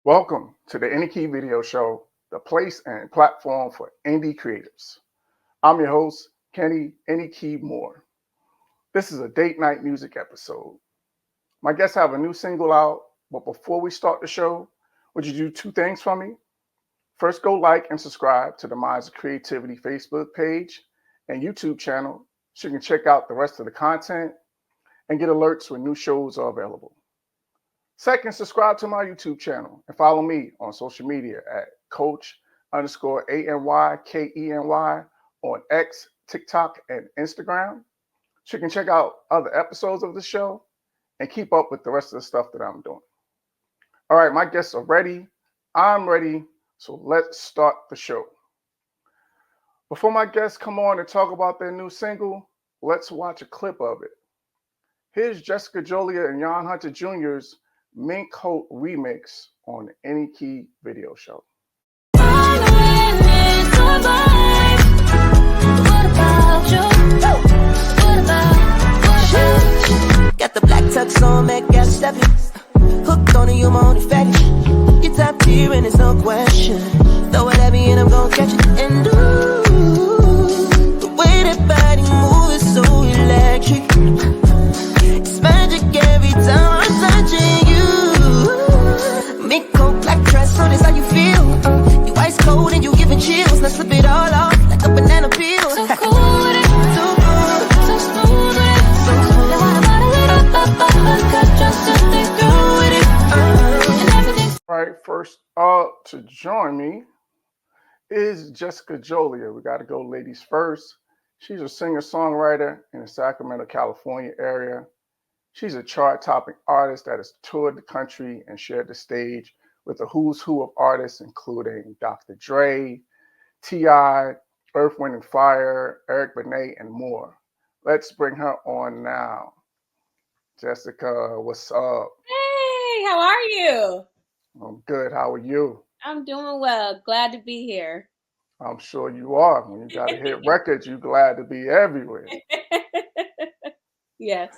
Welcome to the KEbnY Video Show, the place and platform for indie creatives. I'm your host, Kenny KEbnY Moore. This is a date night music episode. My guests have a new single out, but before we start the show, would you do two things for me? First, go like and subscribe to the Minds of Creativity Facebook page and YouTube channel so you can check out the rest of the content and get alerts when new shows are available. Second, subscribe to my YouTube channel and follow me on social media at Coach_ANYKENY on X, TikTok, and Instagram. So you can check out other episodes of the show and keep up with the rest of the stuff that I'm doing. All right, my guests are ready. I'm ready. So let's start the show. Before my guests come on and talk about their new single, let's watch a clip of it. Here's Jessica Jolia and Yaahn Hunter Jr.'s Mink Coat remix on the KEbnY Video Show. Got the black tux on, make gas stepping. Hooked on you, my only fetish. You're top tier and there's no question. Throw it at me and I'm gonna catch it. And ooh, the way that body moves is so electric. It's magic every time I'm touching you. Mink Coat, black dress, so that's how you feel. You ice cold and you giving chills. Now slip it all off like a banana peel. So cool with it, so good, so smooth with it, so smooth. All right, first up to join me is Jessica Jolia. We got to go ladies first. She's a singer-songwriter in the Sacramento, California area. She's a chart-topping artist that has toured the country and shared the stage with a who's who of artists, including Dr. Dre, T.I., Earth, Wind & Fire, KEbnY, and more. Let's bring her on now. Jessica, what's up? Hey, how are you? I'm good. How are you? I'm doing well. Glad to be here. I'm sure you are. When you got to hit records, you're glad to be everywhere. Yes.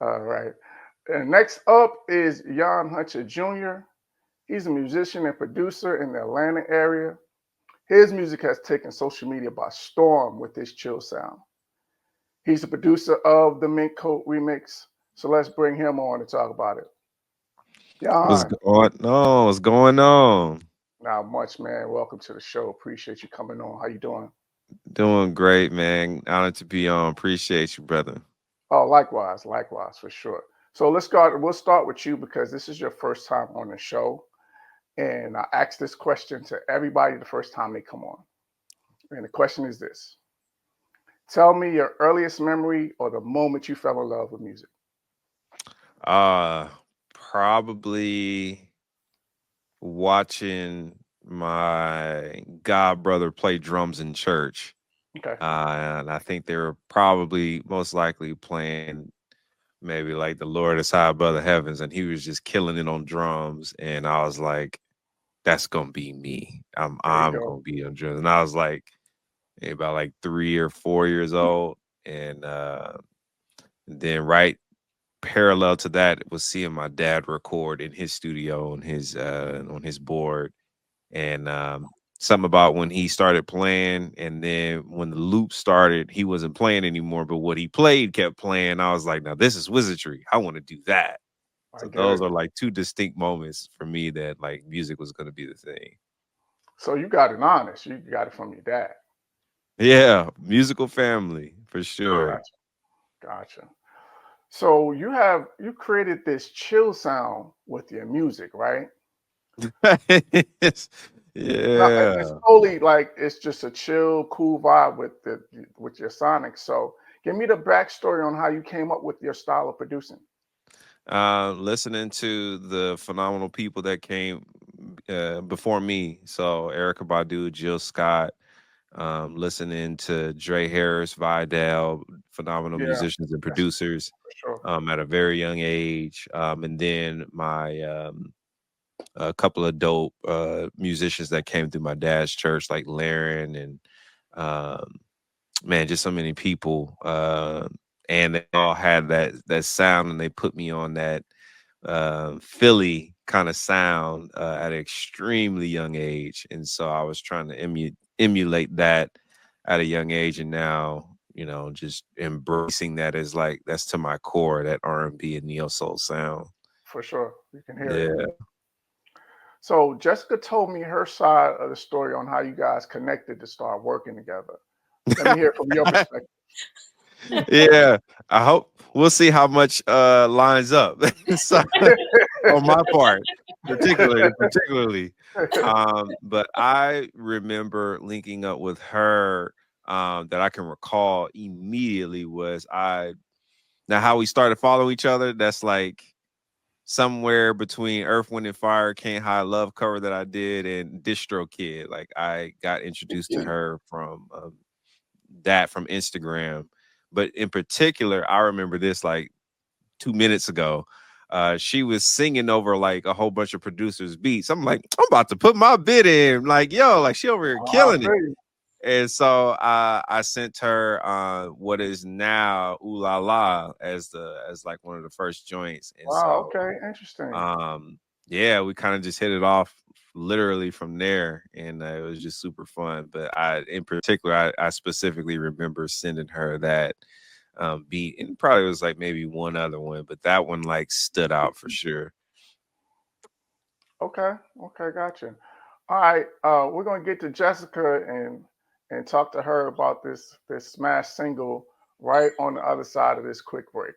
All right. And next up is Yaahn Hunter Jr. He's a musician and producer in the Atlanta area. His music has taken social media by storm with his chill sound. He's the producer of the Mink Coat remix. So let's bring him on to talk about it. Yaahn. What's going on? What's going on? Not much, man. Welcome to the show. Appreciate you coming on. How you doing? Doing great, man. Honored to be on. Appreciate you, brother. Oh, likewise, for sure. So we'll start with you because this is your first time on the show. And I ask this question to everybody the first time they come on. And the question is this. Tell me your earliest memory or the moment you fell in love with music. Probably watching my god brother played drums in church. Okay. And I think they were probably most likely playing maybe like the Lord is high above the heavens, and he was just killing it on drums. And I was like, that's gonna be me. There you I'm go. gonna be on drums. And I was like about like 3 or 4 years old. And then right parallel to that was seeing my dad record in his studio on his board. And something about when he started playing, and then when the loop started, he wasn't playing anymore, but what he played kept playing. I was like, now this is wizardry. I want to do that. I So get those it. are like two distinct moments for me that like music was going to be the thing. So you got it honest. You got it from your dad. Yeah, musical family for sure. Gotcha. Gotcha. So you created this chill sound with your music, right? No, it's Yeah. totally like it's just a chill, cool vibe with your sonic. So give me the backstory on how you came up with your style of producing. Listening to the phenomenal people that came before me. So Erica Badu, Jill Scott, listening to Dre Harris, Vidal, phenomenal Yeah, musicians and that's producers for sure. at a very young age. And then my a couple of dope musicians that came through my dad's church, like Laren and um, man, just so many people. And they all had that sound, and they put me on that Philly kind of sound at an extremely young age, and so I was trying to emulate that at a young age, and now just embracing that as like that's to my core, that R&B and neo soul sound. For sure. You can hear it. Yeah. So Jessica told me her side of the story on how you guys connected to start working together. Let me hear it from your perspective. Yeah, I hope we'll see how much lines up. So, on my part, particularly. But I remember linking up with her that I can recall immediately was I now how we started following each other. That's like somewhere between Earth, Wind, and Fire, Can't High Love cover that I did, and Distro Kid. Like I got introduced to her from that from Instagram. But in particular, I remember this like 2 minutes ago. She was singing over like a whole bunch of producers' beats. I'm like, I'm about to put my bid in. Like, yo, like she over here I killing it. feel you. And so I sent her what is now Ooh La La as like one of the first joints. And Wow, so okay, interesting. yeah, we kind of just hit it off literally from there, and it was just super fun. But in particular, I specifically remember sending her that beat, and probably was like maybe one other one, but that one like stood out for sure. Okay, okay, gotcha. All right, we're gonna get to Jessica and talk to her about this smash single right on the other side of this quick break.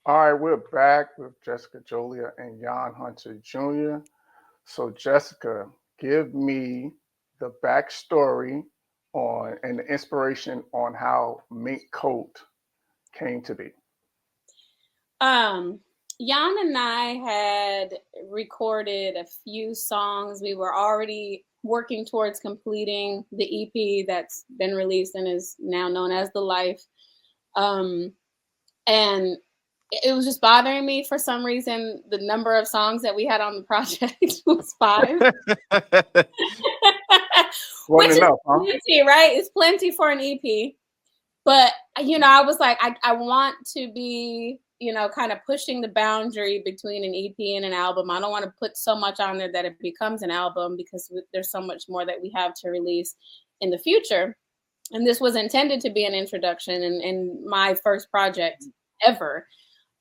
All right, we're back with Jessica Jolia and Yaahn Hunter Jr. So, Jessica, give me the backstory on and the inspiration on how Mink Coat came to be. Yaahn and I had recorded a few songs. We were already working towards completing the EP that's been released and is now known as The Life. And it was just bothering me for some reason. The number of songs that we had on the project was 5. Which is enough, huh? plenty, right? It's plenty for an EP. But, I was like, I want to be, kind of pushing the boundary between an EP and an album. I don't want to put so much on there that it becomes an album, because there's so much more that we have to release in the future. And this was intended to be an introduction and my first project ever.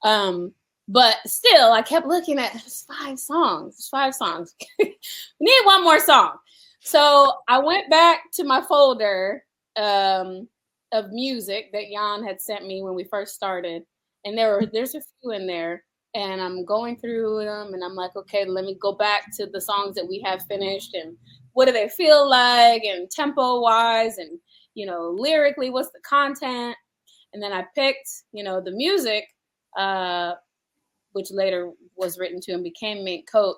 But still, I kept looking at 5 songs. 5 songs. We need one more song. So I went back to my folder of music that Yaahn had sent me when we first started, and there's a few in there. And I'm going through them, and I'm like, okay, let me go back to the songs that we have finished, and what do they feel like, and tempo wise, and lyrically, what's the content. And then I picked, the music, which later was written to and became Mink Coat.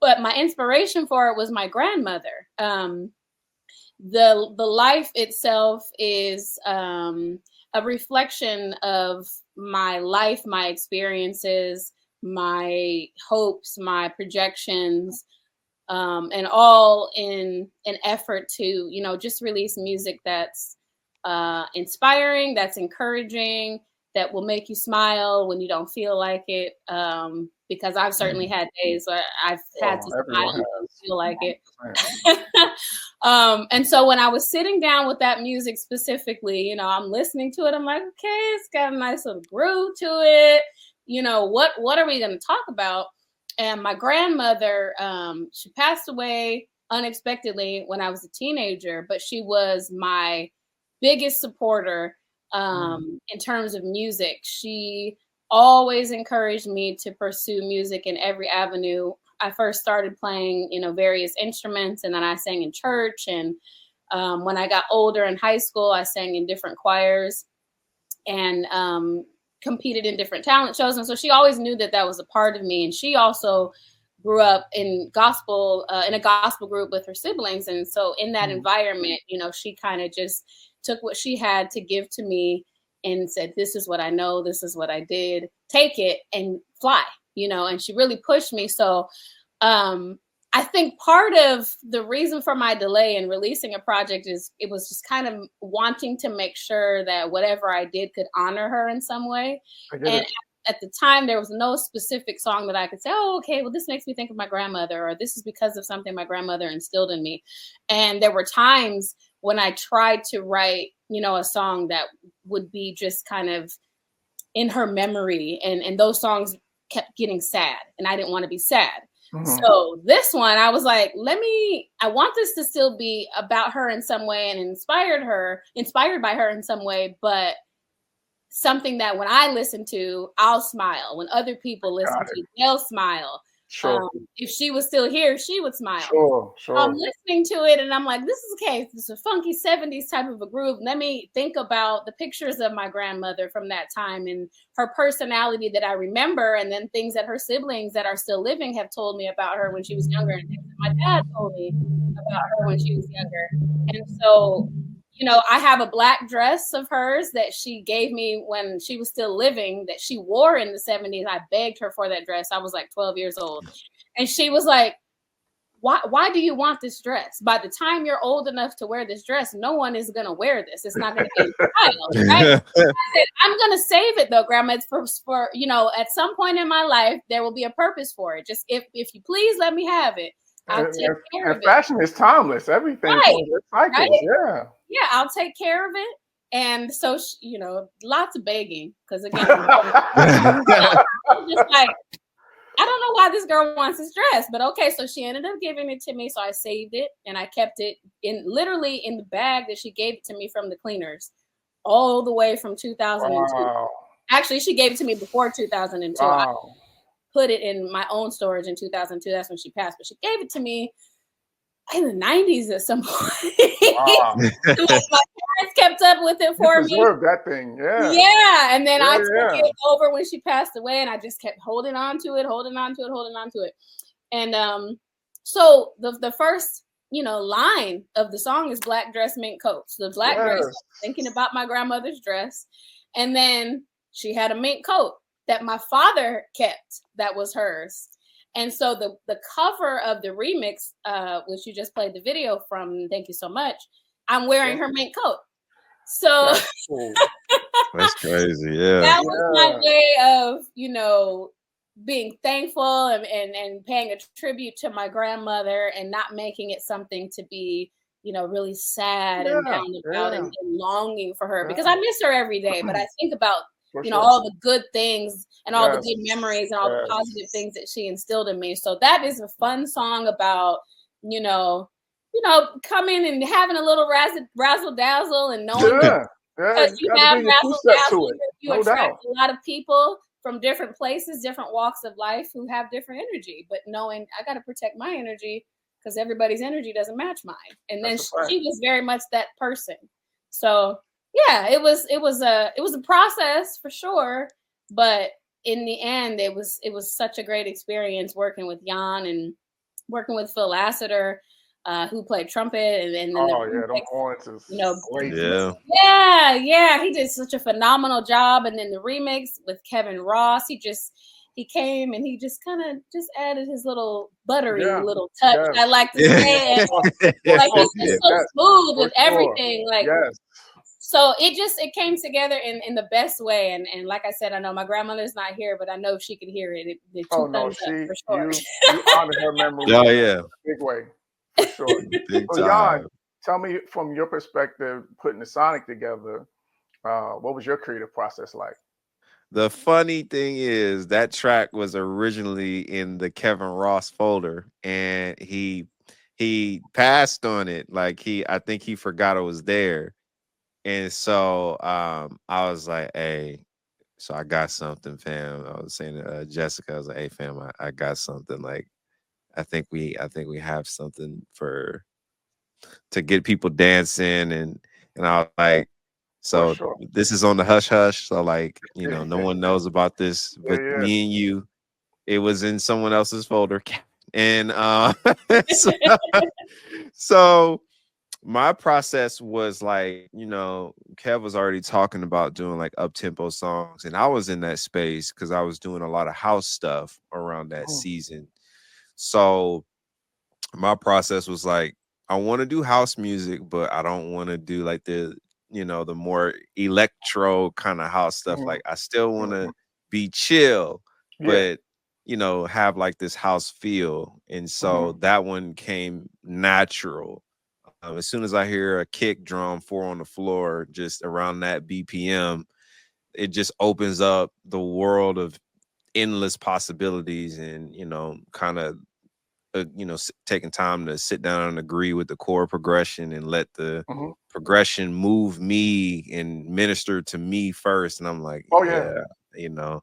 But my inspiration for it was my grandmother. The life itself is a reflection of my life, my experiences, my hopes, my projections, and all in an effort to, just release music that's inspiring, that's encouraging, that will make you smile when you don't feel like it. Because I've certainly had days where I've had to smile and feel like it. And so when I was sitting down with that music specifically, I'm listening to it. I'm like, okay, it's got a nice little groove to it. What are we going to talk about? And my grandmother, she passed away unexpectedly when I was a teenager, but she was my biggest supporter in terms of music. She always encouraged me to pursue music in every avenue. I first started playing, various instruments, and then I sang in church. And when I got older in high school, I sang in different choirs and competed in different talent shows. And so she always knew that that was a part of me. And she also grew up in gospel, in a gospel group with her siblings. And so in that environment, she kind of just took what she had to give to me and said, this is what I know, this is what I did, take it and fly, and she really pushed me. So I think part of the reason for my delay in releasing a project is it was just kind of wanting to make sure that whatever I did could honor her in some way. And at the time, there was no specific song that I could say, oh, okay, well, this makes me think of my grandmother, or this is because of something my grandmother instilled in me. And there were times when I tried to write, a song that would be just kind of in her memory, and those songs kept getting sad, and I didn't want to be sad. So this one, I was like, I want this to still be about her in some way and inspired by her in some way, but something that when I listen to, I'll smile. When other people listen to, they'll smile. Sure. If she was still here, she would smile. Sure. I'm listening to it and I'm like, this is okay. This is a funky 70s type of a groove. Let me think about the pictures of my grandmother from that time and her personality that I remember, and then things that her siblings that are still living have told me about her when she was younger, and things that my dad told me about her when she was younger. And so, I have a black dress of hers that she gave me when she was still living that she wore in the 70s. I begged her for that dress. I was like 12 years old. And she was like, why do you want this dress? By the time you're old enough to wear this dress, no one is going to wear this. It's not going to be in style, right? I said, I'm going to save it though, Grandma. It's for, at some point in my life, there will be a purpose for it. Just if you please let me have it. I'll take care of it. Fashion is timeless. Everything. Right. Cycles. Right? Yeah, I'll take care of it. And so, lots of begging. Because again, I'm just like, I don't know why this girl wants this dress, but okay. So she ended up giving it to me. So I saved it and I kept it literally in the bag that she gave it to me from the cleaners all the way from 2002. Wow. Actually, she gave it to me before 2002. Wow. I put it in my own storage in 2002. That's when she passed, but she gave it to me in the 90s at some point. Wow. My parents kept up with it for me. That thing, yeah. Yeah, and then I took it over when she passed away, and I just kept holding on to it. And so the first, line of the song is Black Dress, Mink Coat. So the black dress, thinking about my grandmother's dress. And then she had a mink coat that my father kept that was hers. And so the cover of the remix, which you just played the video from, thank you so much, I'm wearing her mink coat. So That's cool. That's crazy. Yeah. that was my way of, you know, being thankful and paying a tribute to my grandmother and not making it something to be, you know, really sad and down about and longing for her, because I miss her every day. But I think about, you know, all the good things and all the good memories and all the positive things that she instilled in me. So that is a fun song about, you know, coming and having a little razzle dazzle and knowing because you have razzle dazzle, you attract a lot of people from different places, different walks of life who have different energy. But knowing I got to protect my energy because everybody's energy doesn't match mine. And then she was very much that person. So yeah, it was a process for sure, but in the end, it was such a great experience working with Yaahn and working with Phil Lassiter, who played trumpet, and then them horns is, you know, great. Yeah, he did such a phenomenal job. And then the remix with Kevin Ross, he came and he just kind of just added his little buttery little touch. I like to say it. Like he's just so smooth with everything. Like so it came together in the best way. And like I said, I know my grandmother's not here, but I know she could hear it. The two thumbs up for sure. You honor her memory in a big way. For sure. So Yaahn, tell me from your perspective, putting the Sonic together, what was your creative process like? The funny thing is that track was originally in the Kevin Ross folder, and he passed on it. Like I think he forgot it was there. And so I was like, hey, so I got something, fam. I was saying to Jessica, I was like, hey fam, I got something. Like I think we have something to get people dancing, and I was like, so this is on the hush hush. So like, you know, no one knows about this but me and you. It was in someone else's folder. And so my process was like, you know, Kev was already talking about doing like up-tempo songs, and I was in that space because I was doing a lot of house stuff around that season. So my process was like, I want to do house music, but I don't want to do like the, you know, the more electro kind of house stuff. Like I still want to be chill, but you know, have like this house feel. And so that one came natural. As soon as I hear a kick drum 4 on the floor, just around that BPM, it just opens up the world of endless possibilities. And, you know, kind of, you know, taking time to sit down and agree with the chord progression and let the progression move me and minister to me first. And I'm like, you know,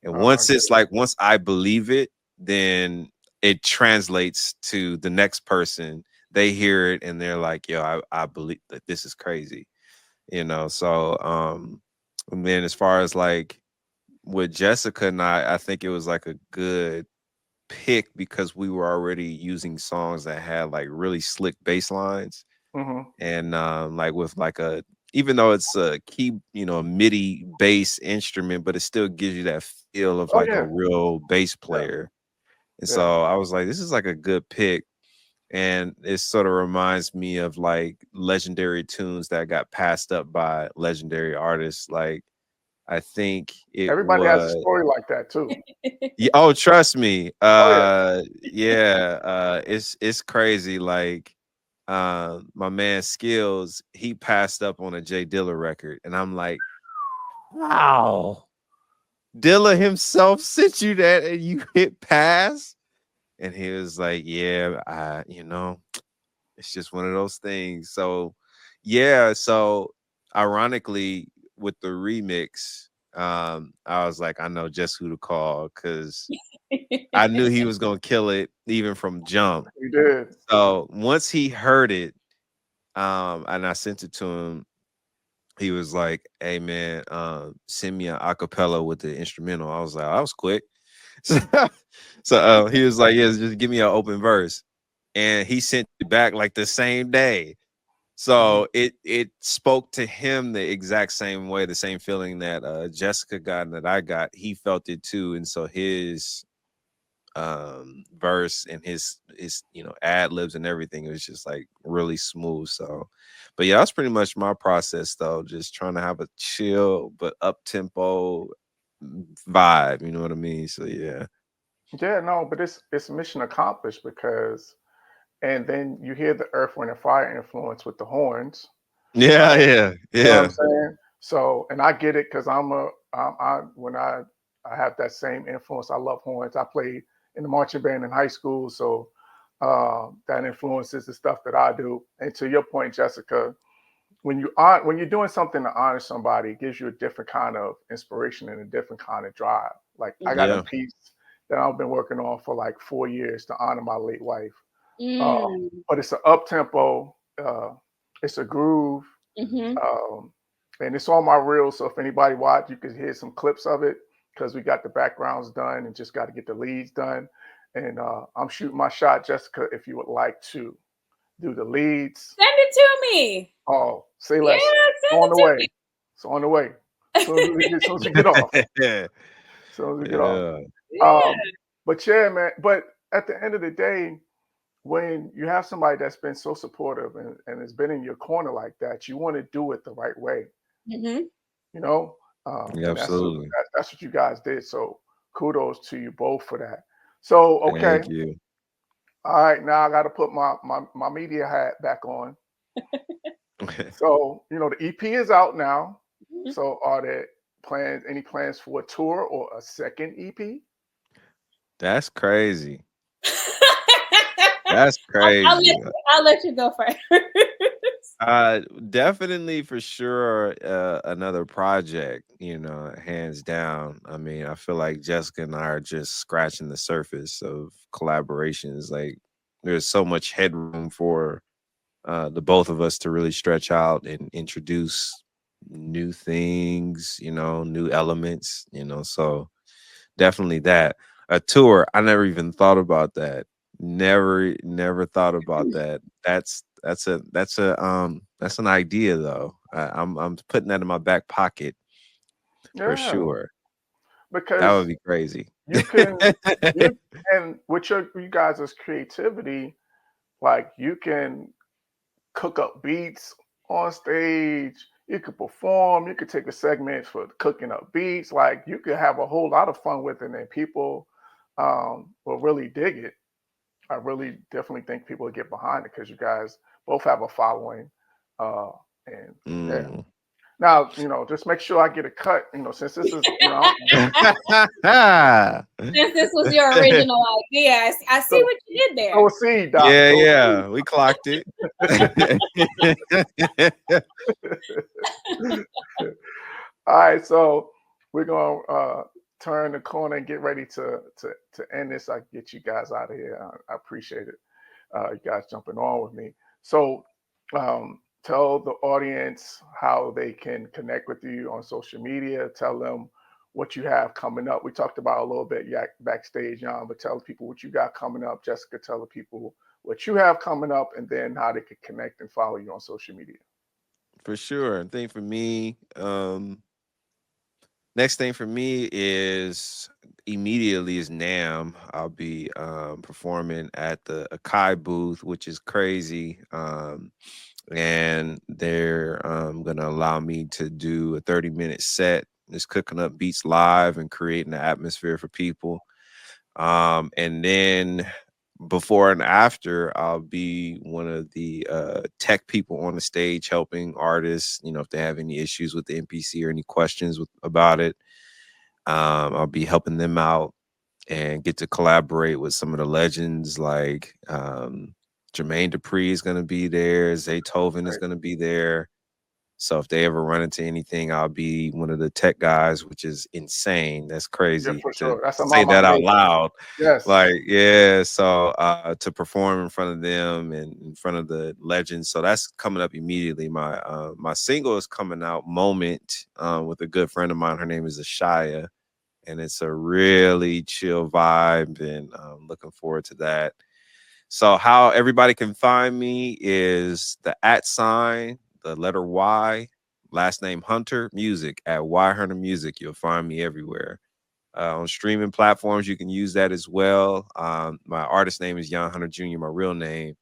and once it's like, once I believe it, then it translates to the next person. They hear it and they're like, yo, I believe that this is crazy, you know? So, and then as far as like with Jessica and I think it was like a good pick because we were already using songs that had like really slick bass lines. And like with like a, even though it's a key, you know, MIDI bass instrument, but it still gives you that feel of like a real bass player. And so I was like, this is like a good pick. And it sort of reminds me of like legendary tunes that got passed up by legendary artists. Like I think everybody has a story like that too. Yeah, oh, trust me. It's crazy. Like my man Skills, he passed up on a Jay Dilla record, and I'm like, wow, Dilla himself sent you that and you hit pass. And he was like, yeah, you know, it's just one of those things. So yeah, so ironically with the remix, I was like, I know just who to call because I knew he was gonna kill it even from jump. He did. So once he heard it, and I sent it to him, he was like, hey man, send me an acapella with the instrumental. I was like, I was quick. So he was like, yeah, just give me an open verse. And he sent it back like the same day. So it spoke to him the exact same way, the same feeling that Jessica got and that I got. He felt it too, and so his verse and his ad libs and everything, it was just like really smooth. So, but yeah, that's pretty much my process though. Just trying to have a chill but up tempo vibe. You know what I mean? So yeah. Yeah, no, but it's mission accomplished because, and then you hear the Earth, Wind, and Fire influence with the horns, Yeah, right? yeah, You know what I'm yeah. saying? So, and I get it because when I have that same influence. I love horns. I played in the marching band in high school, so that influences the stuff that I do. And to your point, Jessica, when you're doing something to honor somebody, it gives you a different kind of inspiration and a different kind of drive. Like I got a Yeah. piece that I've been working on for like 4 years to honor my late wife. Mm. But it's an up tempo. It's a groove, Mm-hmm. um, and it's on my reel. So if anybody watch, you can hear some clips of it because we got the backgrounds done and just got to get the leads done. And I'm shooting my shot, Jessica. If you would like to do the leads, Send it to me. oh, say Yeah, less. send On it the to way. me. It's on the way. As soon as we get off. Yeah. As soon as we get off. Yeah. Um, but yeah, man. But at the end of the day, when you have somebody that's been so supportive and has been in your corner like that, you want to do it the right way, Mm-hmm. you know? Yeah, And absolutely. that's what you guys did. So kudos to you both for that. So, okay. Thank you. All right. Now I got to put my media hat back on. So, the EP is out now. Mm-hmm. So are there any plans for a tour or a second EP? That's crazy. That's I'll, crazy. I'll let you go first. Definitely for sure another project, hands down. I mean, I feel like Jessica and I are just scratching the surface of collaborations. Like there's so much headroom for the both of us to really stretch out and introduce new things, new elements, so definitely that. A tour, I never even thought about that. Never thought about that. That's an idea though. I'm putting that in my back pocket for Yeah, sure. That would because be crazy. you can you and with you guys' creativity, like you can cook up beats on stage, you could perform, you could take a segment for cooking up beats, like you could have a whole lot of fun with it and people will really dig it. I really definitely think people will get behind it because you guys both have a following. And yeah. Mm. Now, just make sure I get a cut, since this is, Since this was your original idea, I see so, what you did there. so see, Doc. Yeah, So yeah, we clocked it. all right, so we're gonna turn the corner and get ready to end this. I get you guys out of here. I appreciate it. You guys jumping on with me. So tell the audience how they can connect with you on social media. Tell them what you have coming up. We talked about a little bit backstage, Yaahn, but tell people what you got coming up. Jessica, tell the people what you have coming up and then how they can connect and follow you on social media. For sure. I think for me, next thing for me is immediately is NAM. I'll be performing at the Akai booth, which is crazy. And they're gonna allow me to do a 30-minute set, just cooking up beats live and creating the atmosphere for people. And then before and after, I'll be one of the tech people on the stage helping artists, if they have any issues with the MPC or any questions about it. I'll be helping them out and get to collaborate with some of the legends like Jermaine Dupri is going to be there. Zaytoven is Right. going to be there. So if they ever run into anything, I'll be one of the tech guys, which is insane. That's Yeah, crazy for to sure. That's say among my that out favorite. loud. Yes. Like, yeah. So to perform in front of them and in front of the legends. So that's coming up immediately. My single is coming out, Moment, with a good friend of mine. Her name is Ashaya. And it's a really chill vibe. And I'm looking forward to that. So how everybody can find me is the @, the letter Y, last name Hunter Music at Y Hunter Music. You'll find me everywhere. On streaming platforms, you can use that as well. My artist name is Yaahn Hunter Jr., my real name.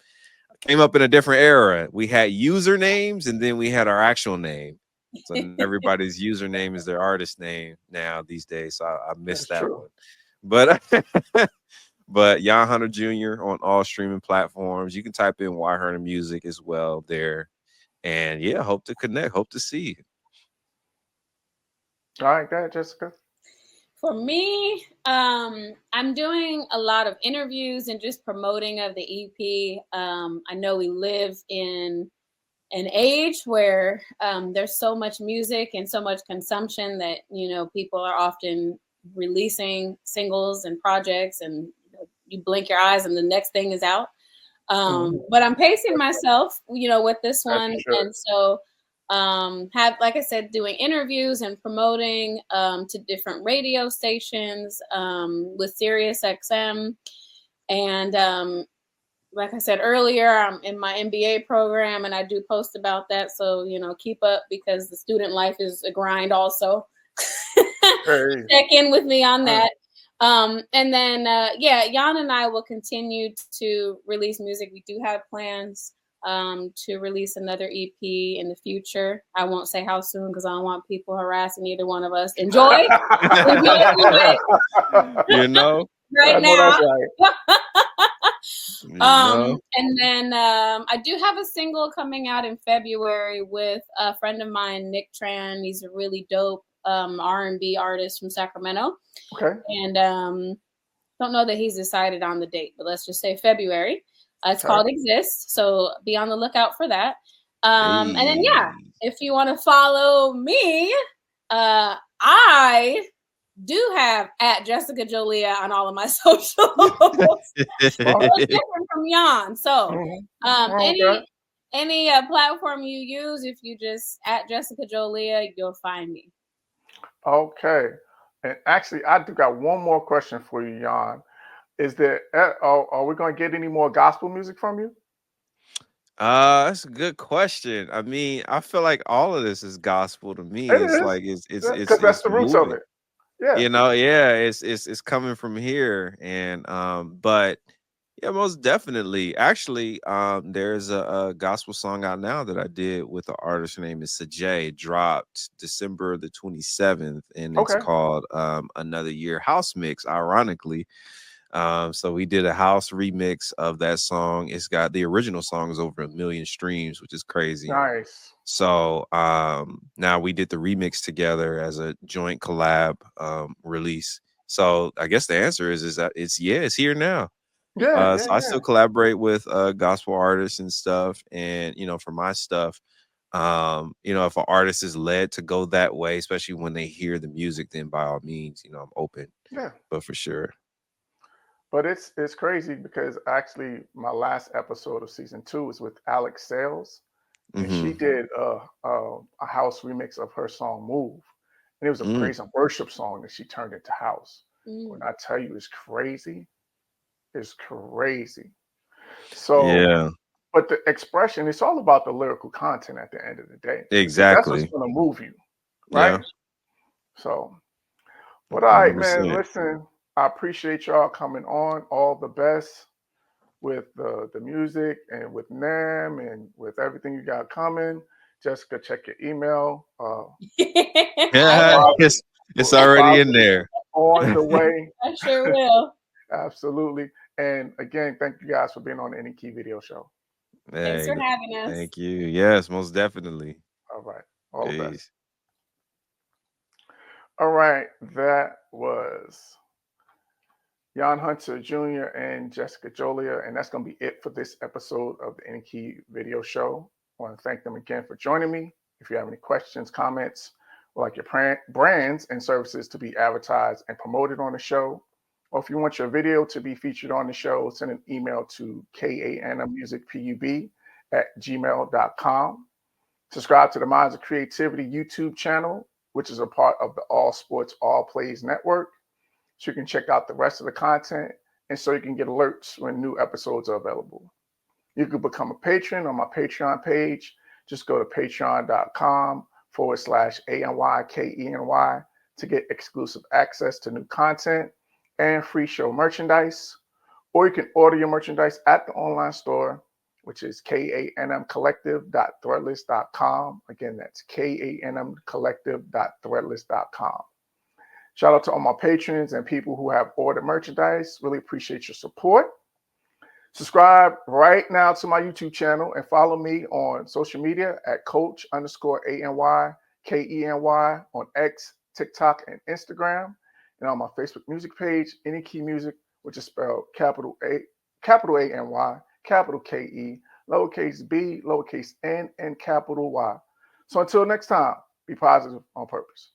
Came up in a different era. We had usernames and then we had our actual name. So everybody's username is their artist name now these days. So I missed that one. But but Yaahn Hunter Jr. on all streaming platforms. You can type in Y Hunter Music as well there. And yeah, hope to connect. Hope to see you. All right, go ahead, Jessica. For me, I'm doing a lot of interviews and just promoting of the EP. I know we live in an age where there's so much music and so much consumption that, you know, people are often releasing singles and projects, and you blink your eyes and the next thing is out. But I'm pacing myself, you know, with this one. And so have, like I said, doing interviews and promoting to different radio stations with Sirius XM. And like I said earlier, I'm in my MBA program and I do post about that. So, you know, keep up because the student life is a grind also. Check in with me on that. And then, yeah, Yaahn and I will continue to release music. We do have plans to release another EP in the future. I won't say how soon because I don't want people harassing either one of us. Enjoy. You know? Right now. You know? And then I do have a single coming out in February with a friend of mine, Nick Tran. He's a really dope R&B artist from Sacramento. Okay. And don't know that he's decided on the date, but let's just say February. It's called Exist, so be on the lookout for that. And then, yeah, if you want to follow me, I do have @Jessica Jolia on all of my socials. Different from Yaahn. So any platform you use, if you just @Jessica Jolia, you'll find me. Okay. And actually, I do got one more question for you, Yaahn. Is there are we going to get any more gospel music from you? That's a good question. I mean, I feel like all of this is gospel to me. It's like it's because that's the roots of it. Yeah. You know, yeah, it's coming from here. And but yeah, most definitely. Actually, there's a gospel song out now that I did with an artist. Her name is Sajay. Dropped December the 27th, and it's called Another Year House Mix, ironically. So we did a house remix of that song. It's got the original song is over 1 million streams, which is crazy. Nice. So now we did the remix together as a joint collab release. So I guess the answer is that it's here now. So I still collaborate with gospel artists and stuff. And, you know, for my stuff, you know, if an artist is led to go that way, especially when they hear the music, then by all means, you know, I'm open. Yeah. But for sure. But it's crazy because actually my last episode of season 2 is with Alex Sales. And she did a house remix of her song Move. And it was a praise and worship song that she turned into house. When I tell you it's crazy, it's crazy. So, yeah. But the expression, it's all about the lyrical content at the end of the day. Exactly. That's what's going to move you, right? Yeah. So, but all right, 100%. man, listen, I appreciate y'all coming on. All the best with the music and with NAM and with everything you got coming. Jessica, check your email. Yeah, it's already in there. On the way. I sure will. Absolutely. And again, thank you guys for being on the Any Key Video Show. Thanks for having us. Thank you. Yes, most definitely. All right. All the best. Peace. All right. That was Yaahn Hunter Jr. and Jessica Jolia. And that's going to be it for this episode of the Any Key Video Show. I want to thank them again for joining me. If you have any questions, comments, or like your brands and services to be advertised and promoted on the show, or if you want your video to be featured on the show, send an email to KEbnY@gmail.com. Subscribe to the Minds of Creativity YouTube channel, which is a part of the All Sports, All Plays network. So you can check out the rest of the content and so you can get alerts when new episodes are available. You can become a patron on my Patreon page. Just go to patreon.com/ANYKENY to get exclusive access to new content and free show merchandise. Or you can order your merchandise at the online store, which is KANMcollective.threadless.com. Again, that's KANMcollective.threadless.com. Shout out to all my patrons and people who have ordered merchandise. Really appreciate your support. Subscribe right now to my YouTube channel and follow me on social media at Coach_ANYKENY on X, TikTok, and Instagram. And on my Facebook music page, Any Key Music, which is spelled capital A, capital ANY, capital KE, lowercase b, lowercase n, and capital Y. So until next time, be positive on purpose.